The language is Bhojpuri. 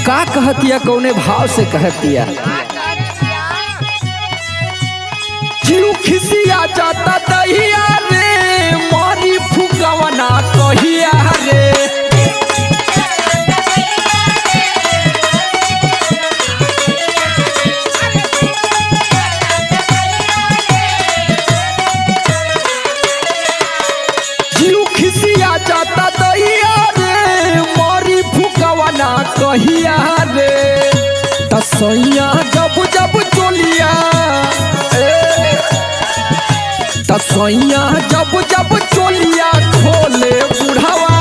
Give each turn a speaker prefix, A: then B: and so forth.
A: का कहतिया कौने भाव से कहतिया जीव खिसिया जाता दहिया रे मारी फुगवना कहिया रे जीव खिसिया जाता दहिया रे मारी फुगवना कहिया रे तसैया जब जब चोलिया तसैया जब जब चोलिया खोले बुढ़ावा